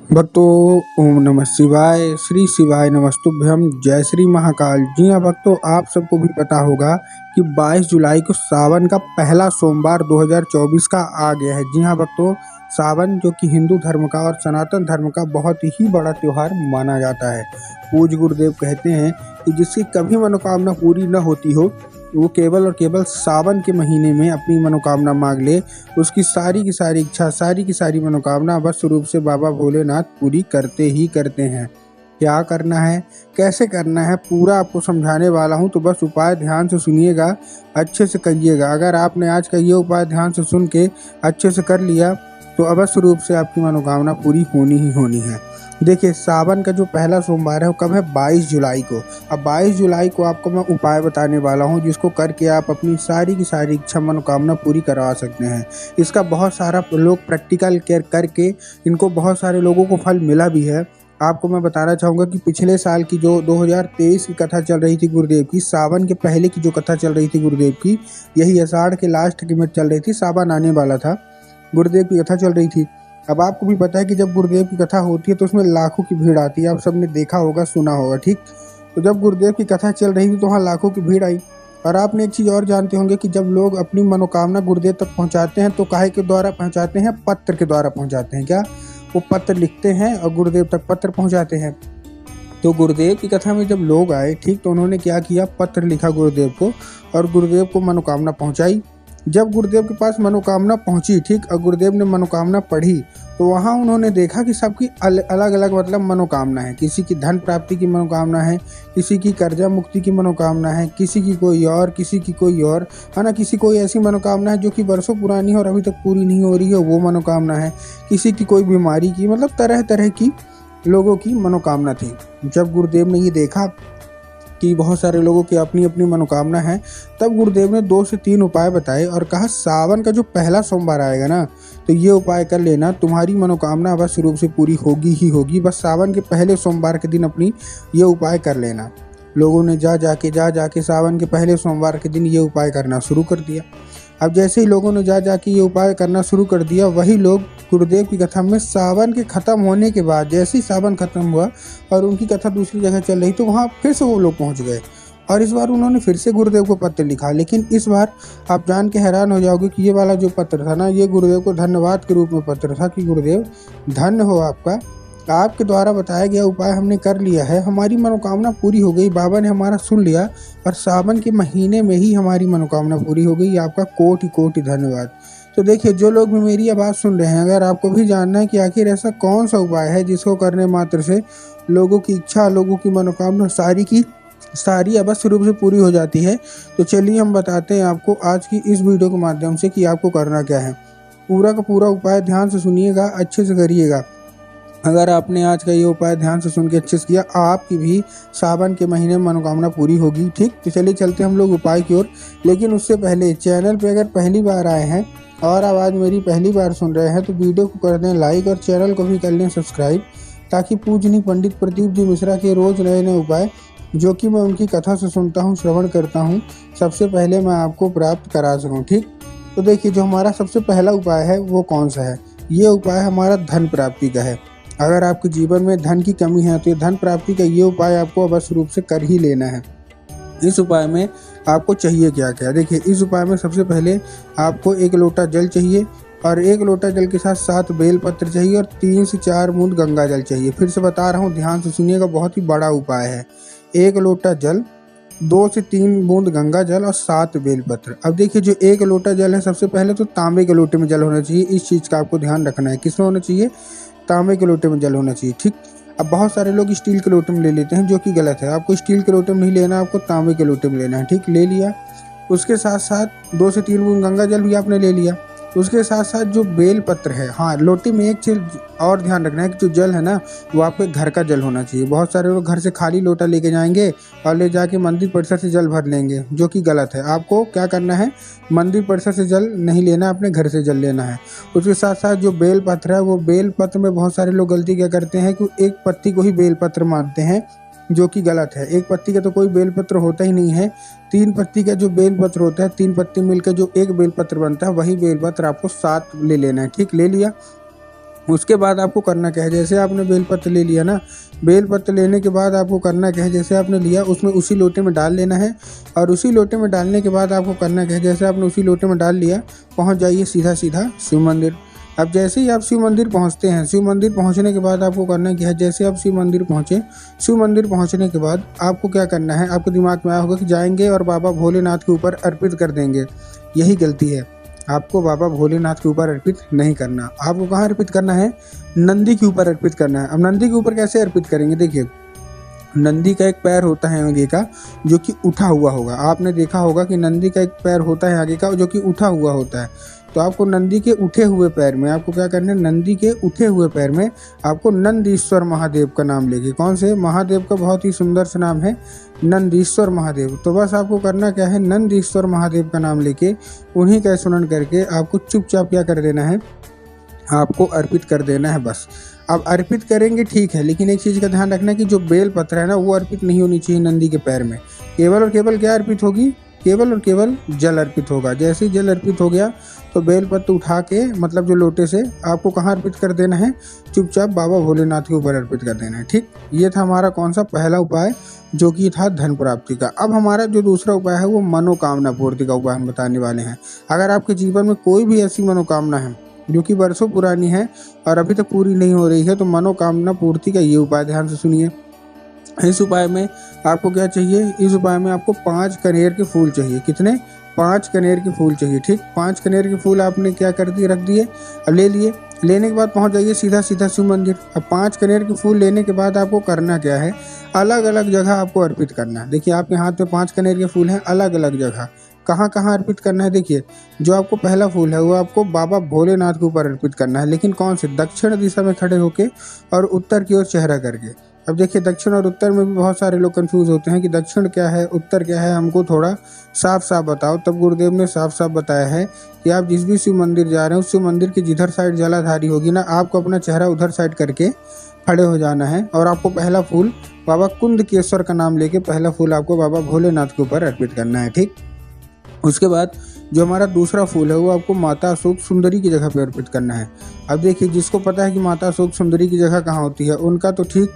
भक्तों, ओम नमः शिवाय, श्री शिवाय नमस्तुभ्यम, जय श्री महाकाल। जी हाँ भक्तों, आप सबको भी पता होगा कि 22 जुलाई को सावन का पहला सोमवार 2024 का आ गया है। जी हाँ भक्तों, सावन जो कि हिंदू धर्म का और सनातन धर्म का बहुत ही बड़ा त्योहार माना जाता है। पूज्य गुरुदेव कहते हैं कि जिसकी कभी मनोकामना पूरी न होती हो, वो केवल और केवल सावन के महीने में अपनी मनोकामना मांग ले, उसकी सारी की सारी इच्छा, सारी की सारी मनोकामना अवश्य रूप से बाबा भोलेनाथ पूरी करते ही करते हैं। क्या करना है, कैसे करना है, पूरा आपको समझाने वाला हूँ, तो बस उपाय ध्यान से सुनिएगा, अच्छे से करिएगा। अगर आपने आज का ये उपाय ध्यान से सुन के अच्छे से कर लिया तो अवश्य रूप से आपकी मनोकामना पूरी होनी ही होनी है। देखिए, सावन का जो पहला सोमवार है वो कब है? 22 जुलाई को। अब 22 जुलाई को आपको मैं उपाय बताने वाला हूँ जिसको करके आप अपनी सारी की सारी इच्छा मनोकामना पूरी करवा सकते हैं। इसका बहुत सारा लोग प्रैक्टिकल केयर करके इनको बहुत सारे लोगों को फल मिला भी है। आपको मैं बताना चाहूँगा कि पिछले साल की जो 2023 की कथा चल रही थी गुरुदेव की, सावन के पहले की जो कथा चल रही थी गुरुदेव की, यही आषाढ़ के लास्ट की में चल रही थी, सावन आने वाला था, गुरुदेव की कथा चल रही थी। अब आपको भी पता है कि जब गुरुदेव की कथा होती है तो उसमें लाखों की भीड़ आती है। आप सबने देखा होगा, सुना होगा, ठीक। तो जब गुरुदेव की कथा चल रही थी तो वहाँ लाखों की भीड़ आई। और आपने एक चीज़ और जानते होंगे कि जब लोग अपनी मनोकामना गुरुदेव तक पहुँचाते हैं तो काहे के द्वारा पहुँचाते हैं? पत्र के द्वारा पहुँचाते हैं। क्या वो पत्र लिखते हैं और गुरुदेव तक पत्र पहुँचाते हैं। तो गुरुदेव की कथा में जब लोग आए, ठीक, तो उन्होंने क्या किया? पत्र लिखा गुरुदेव को और गुरुदेव को मनोकामना पहुँचाई। जब गुरुदेव के पास मनोकामना पहुंची, ठीक, और गुरुदेव ने मनोकामना पढ़ी तो वहाँ उन्होंने देखा कि सबकी अलग अलग मतलब मनोकामना है। किसी की धन प्राप्ति की मनोकामना है, किसी की कर्जा मुक्ति की मनोकामना है, किसी की कोई और, किसी की कोई और, है ना। किसी कोई ऐसी मनोकामना है जो कि वर्षों पुरानी है और अभी तक पूरी नहीं हो रही है, वो मनोकामना है। किसी की कोई बीमारी की, मतलब तरह तरह की लोगों की मनोकामना थी। जब गुरुदेव ने ये देखा कि बहुत सारे लोगों की अपनी अपनी मनोकामना है, तब गुरुदेव ने 2 से 3 उपाय बताए और कहा सावन का जो पहला सोमवार आएगा ना, तो ये उपाय कर लेना, तुम्हारी मनोकामना अवश्य रूप से पूरी होगी ही होगी। बस सावन के पहले सोमवार के दिन अपनी ये उपाय कर लेना। लोगों ने जा जाके सावन के पहले सोमवार के दिन ये उपाय करना शुरू कर दिया। अब जैसे ही लोगों ने जा जाके ये उपाय करना शुरू कर दिया, वही लोग गुरुदेव की कथा में सावन के ख़त्म होने के बाद, जैसे ही सावन ख़त्म हुआ और उनकी कथा दूसरी जगह चल रही, तो वहाँ फिर से वो लोग पहुँच गए और इस बार उन्होंने फिर से गुरुदेव को पत्र लिखा। लेकिन इस बार आप जान के हैरान हो जाओगे कि ये वाला जो पत्र था ना, ये गुरुदेव को धन्यवाद के रूप में पत्र था कि गुरुदेव धन्य हो आपका, आपके द्वारा बताया गया उपाय हमने कर लिया है, हमारी मनोकामना पूरी हो गई, बाबा ने हमारा सुन लिया और सावन के महीने में ही हमारी मनोकामना पूरी हो गई। आपका कोटि कोटि धन्यवाद। तो देखिए, जो लोग भी मेरी आवाज़ सुन रहे हैं, अगर आपको भी जानना है कि आखिर ऐसा कौन सा उपाय है जिसको करने मात्र से लोगों की इच्छा, लोगों की मनोकामना सारी की सारी अवश्य रूप से पूरी हो जाती है, तो चलिए हम बताते हैं आपको आज की इस वीडियो के माध्यम से कि आपको करना क्या है। पूरा का पूरा उपाय ध्यान से सुनिएगा, अच्छे से करिएगा। अगर आपने आज का ये उपाय ध्यान से सुन के अच्छे से किया, आपकी भी सावन के महीने में मनोकामना पूरी होगी, ठीक। तो चलिए चलते हम लोग उपाय की ओर। लेकिन उससे पहले चैनल पे अगर पहली बार आए हैं और आवाज़ मेरी पहली बार सुन रहे हैं तो वीडियो को कर दें लाइक और चैनल को भी कर लें सब्सक्राइब, ताकि पूजनीय पंडित प्रदीप जी मिश्रा के रोज़ नए नए उपाय जो कि मैं उनकी कथा से सुनता हूँ, श्रवण करता हूँ, सबसे पहले मैं आपको प्राप्त करा सकूँ, ठीक। तो देखिए, जो हमारा सबसे पहला उपाय है वो कौन सा है? ये उपाय हमारा धन प्राप्ति का है। अगर आपके जीवन में धन की कमी है तो ये धन प्राप्ति का ये उपाय आपको अवश्य रूप से कर ही लेना है। इस उपाय में आपको चाहिए क्या क्या? देखिए, इस उपाय में सबसे पहले आपको 1 लोटा जल चाहिए और 1 लोटा जल के साथ 7 बेलपत्र चाहिए और 3 से 4 बूंद गंगा जल चाहिए। फिर से बता रहा हूँ, ध्यान से सुनिएगा, बहुत ही बड़ा उपाय है। 1 लोटा जल, 2 से 3 बूंद गंगा जल और 7 बेलपत्र। अब देखिए, जो 1 लोटा जल है, सबसे पहले तो तांबे के लोटे में जल होना चाहिए। इस चीज़ का आपको ध्यान रखना है। किसमें होना चाहिए? तांबे के लोटे में जल होना चाहिए, ठीक। अब बहुत सारे लोग स्टील के लोटे में ले लेते हैं, जो कि गलत है। आपको स्टील के लोटे में नहीं लेना, आपको तांबे के लोटे में लेना है, ठीक। ले लिया। उसके साथ साथ 2 से 3 बूंद गंगा जल भी आपने ले लिया। उसके साथ साथ जो बेल पत्र है, हाँ, लोटे में एक चीज़ और ध्यान रखना है कि जो जल है ना, वो आपके घर का जल होना चाहिए। बहुत सारे लोग घर से खाली लोटा लेके जाएंगे और ले जाके मंदिर परिसर से जल भर लेंगे, जो कि गलत है। आपको क्या करना है? मंदिर परिसर से जल नहीं लेना, अपने घर से जल लेना है। उसके साथ साथ जो बेल पत्र है, वो बेल पत्र में बहुत सारे लोग गलती क्या करते हैं कि एक पत्ती को ही बेल पत्र मानते हैं, जो कि गलत है। एक पत्ती का तो कोई बेलपत्र होता ही नहीं है। 3 पत्ती का जो बेलपत्र होता है, 3 पत्ती मिलकर जो एक बेलपत्र बनता है, वही बेलपत्र आपको 7 ले लेना है, ठीक। ले लिया। उसके बाद आपको करना क्या है, जैसे आपने बेलपत्र ले लिया ना, बेलपत्र लेने के बाद आपको करना क्या है, जैसे आपने लिया उसमें उसी लोटे में डाल लेना है। और उसी लोटे में डालने के बाद आपको करना क्या है, जैसे आपने उसी लोटे में डाल लिया, पहुंच जाइए सीधा सीधा शिव मंदिर। अब जैसे ही आप शिव मंदिर पहुंचते हैं, शिव मंदिर पहुंचने के बाद आपको करना क्या है, जैसे आप शिव मंदिर पहुंचे, शिव मंदिर पहुंचने के बाद आपको क्या करना है, आपके दिमाग में आया होगा कि जाएंगे और बाबा भोलेनाथ के ऊपर अर्पित कर देंगे। यही गलती है, आपको बाबा भोलेनाथ के ऊपर अर्पित नहीं करना। आपको कहाँ अर्पित करना है, नंदी के ऊपर अर्पित करना है। अब नंदी के ऊपर कैसे अर्पित करेंगे, देखिए नंदी का एक पैर होता है आगे का जो कि उठा हुआ होगा। आपने देखा होगा कि नंदी का एक पैर होता है आगे का जो कि उठा हुआ होता है। तो आपको नंदी के उठे हुए पैर में आपको क्या करना है, नंदी के उठे हुए पैर में आपको नंदीश्वर महादेव का नाम लेके, कौन से महादेव का बहुत ही सुंदर सा नाम है, नंदीश्वर महादेव। तो बस आपको करना क्या है, नंदीश्वर महादेव का नाम लेके उन्हीं का स्मरण करके आपको चुपचाप क्या कर देना है, आपको अर्पित कर देना है बस। अब अर्पित करेंगे ठीक है, लेकिन एक चीज़ का ध्यान रखना कि जो बेल पत्र है ना वो अर्पित नहीं होनी चाहिए नंदी के पैर में। केवल और केवल क्या अर्पित होगी, केवल और केवल जल अर्पित होगा। जैसे ही जल अर्पित हो गया तो बेल पत्र उठा के मतलब जो लोटे से आपको कहाँ अर्पित कर देना है, चुपचाप बाबा भोलेनाथ के ऊपर अर्पित कर देना है। ठीक, ये था हमारा कौन सा पहला उपाय जो कि था धन प्राप्ति का। अब हमारा जो दूसरा उपाय है वो मनोकामना पूर्ति का उपाय हम बताने वाले हैं। अगर आपके जीवन में कोई भी ऐसी मनोकामना है जो कि वर्षों पुरानी है और अभी तक पूरी नहीं हो रही है, तो मनोकामना पूर्ति का ये उपाय ध्यान से सुनिए। इस उपाय में आपको क्या चाहिए, इस उपाय में आपको 5 कनेर के फूल चाहिए। कितने, 5 कनेर के फूल चाहिए। ठीक, 5 कनेर के फूल आपने क्या कर दिए, रख दिए। अब ले लिए, लेने के बाद पहुंच जाइए सीधा सीधा शिव मंदिर। अब 5 कनेर के फूल लेने के बाद आपको करना क्या है, अलग अलग जगह आपको अर्पित करना है। देखिए आपके हाथ में 5 कनेर के फूल हैं, अलग अलग जगह कहाँ कहाँ अर्पित करना है। देखिए जो आपको पहला फूल है वो आपको बाबा भोलेनाथ के ऊपर अर्पित करना है, लेकिन कौन से, दक्षिण दिशा में खड़े होके और उत्तर की ओर चेहरा करके। अब देखिए दक्षिण और उत्तर में भी बहुत सारे लोग कंफ्यूज होते हैं कि दक्षिण क्या है उत्तर क्या है, हमको थोड़ा साफ साफ बताओ। तब गुरुदेव ने साफ साफ बताया है कि आप जिस भी शिव मंदिर जा रहे हैं उस शिव मंदिर की जिधर साइड जलाधारी होगी ना, आपको अपना चेहरा उधर साइड करके खड़े हो जाना है और आपको पहला फूल बाबा कुंदकेश्वर का नाम लेके पहला फूल आपको बाबा भोलेनाथ के ऊपर अर्पित करना है। ठीक, उसके बाद जो हमारा दूसरा फूल है वो आपको माता अशोक सुंदरी की जगह पे अर्पित करना है। अब देखिए जिसको पता है कि माता अशोक सुंदरी की जगह कहाँ होती है उनका तो ठीक,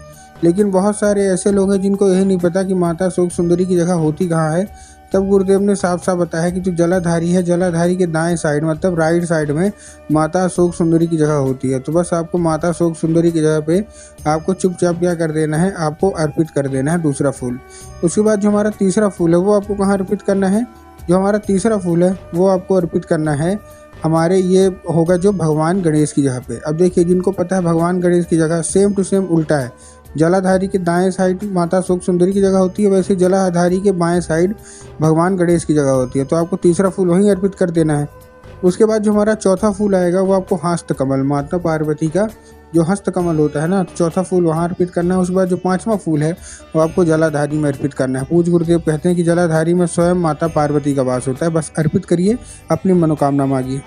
लेकिन बहुत सारे ऐसे लोग हैं जिनको यही नहीं पता कि माता अशोक सुंदरी की जगह होती कहाँ है। तब गुरुदेव ने साफ साफ बताया है कि जो जलाधारी है, जलाधारी के दाएं साइड मतलब राइट साइड में माता अशोक सुंदरी की जगह होती है। तो बस आपको माता अशोक सुंदरी की जगह पे आपको चुपचाप क्या कर देना है, आपको अर्पित कर देना है दूसरा फूल। उसके बाद जो हमारा तीसरा फूल है वो आपको कहाँ अर्पित करना है, जो हमारा तीसरा फूल है वो आपको अर्पित करना है हमारे ये होगा जो भगवान गणेश की जगह पे। अब देखिए जिनको पता है भगवान गणेश की जगह सेम टू सेम उल्टा है, जलाधारी के दाएं साइड माता अशोक सुंदरी की जगह होती है, वैसे जलाधारी के बाएं साइड भगवान गणेश की जगह होती है। तो आपको तीसरा फूल वहीं अर्पित कर देना है। उसके बाद जो हमारा चौथा फूल आएगा वो आपको हस्त कमल, माता पार्वती का जो हस्त कमल होता है ना, चौथा फूल वहाँ अर्पित करना है। उसके बाद जो 5वां फूल है वो आपको जलाधारी में अर्पित करना है। पूज्य गुरुदेव कहते हैं कि जलाधारी में स्वयं माता पार्वती का वास होता है। बस अर्पित करिए, अपनी मनोकामना मांगिए।